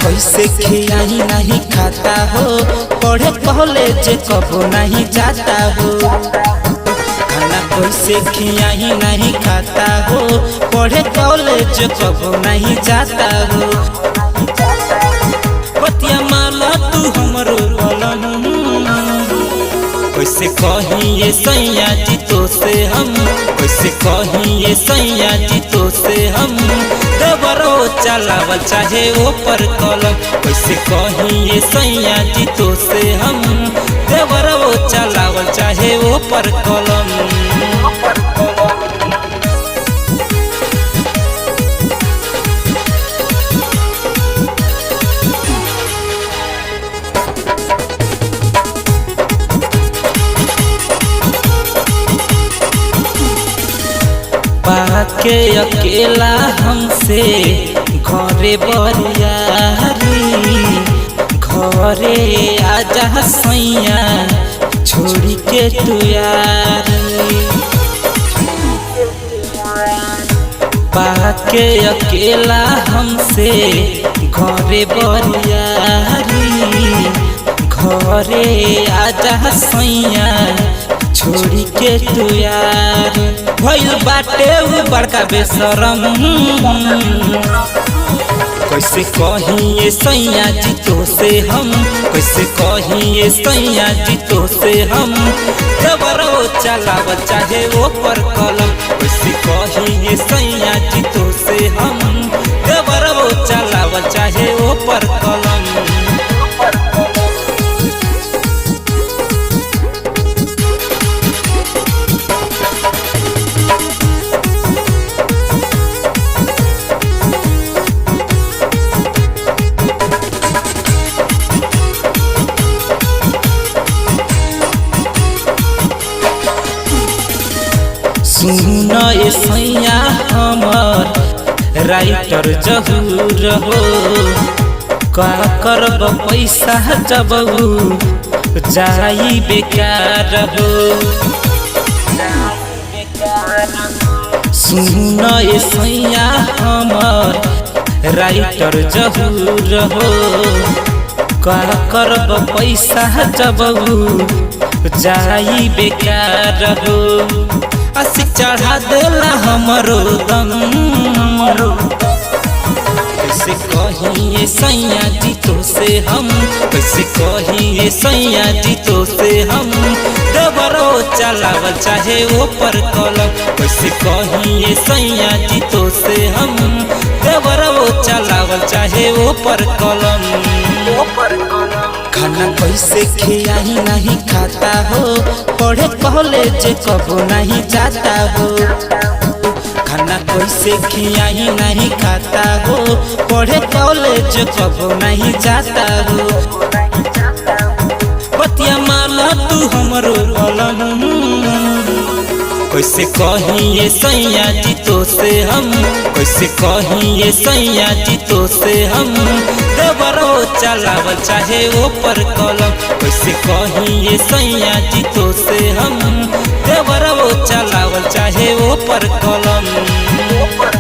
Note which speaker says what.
Speaker 1: कैसे खियाई नहीं खाता हो, पढ़े कॉलेज कबो नहीं जाता हो। खाना कैसे खियाई नहीं खाता हो, पढ़े कॉलेज कबो नहीं जाता हो। बतिया माला तू हमरो बलम, कैसे कहीं ये सैया जी तो से हम, कैसे कहीं ये सैया जी तो से हम। देवरो चलावल चाहे ऊपर कलम, कैसे कहीं ये सैया जी तो से हम। देवरो चलावल चाहे ऊपर कलम। पाके अकेला हमसे घरे बरियारी, घरे आजा सैया छोड़ी के तू यारी। पाके अकेला हमसे घरे बरियारी, घरे आजा सैया छोड़ी के तू यार। भइल बाटे उ बड़का बेशरम, कैसे कहीं ये सैया जी तो से हम, कैसे कहीं ये सैया जी तो से हम। देवरो चलावल चाहे ऊपर कलम, कैसे कहीं ये सैया जी तो से हम। देवरो चलावल चाहे ऊपर कलम। सुन ये सैया हमर राइटर जहूर हो, का करब पैसा जब जाई बेकार हो। सुन ये सैया हमर राइटर जहूर हो, का करब पैसा जब जाई बेकार हो। आशिक चढ़ा देला हमरो दम, कैसे कहीं ये सैया जी तो से हम, कैसे कहीं ये सैया जी तो से हम। देवरो चलावल चाहे ऊपर कलम, कैसे कहीं ये सैया जी तो से हम। देवरो चलावल चाहे ऊपर कलम। खाना कैसे खियाई नहीं खाता हो, पढ़े कॉलेज कबो नहीं जाता हो। खाना कैसे खियाई नहीं खाता हो, पढ़े कॉलेज कबो नहीं जाता हो। बतिया माला तू हमरो बलम, कैसे कहीं ये सैया जी तो से हम, कैसे कहीं ये सैया जी तो से हम। देवरो चलावल चाहे ऊपर कलम, कैसे कहीं ये सैया जी तो से हम। देवरो चलावल चाहे ऊपर कलम।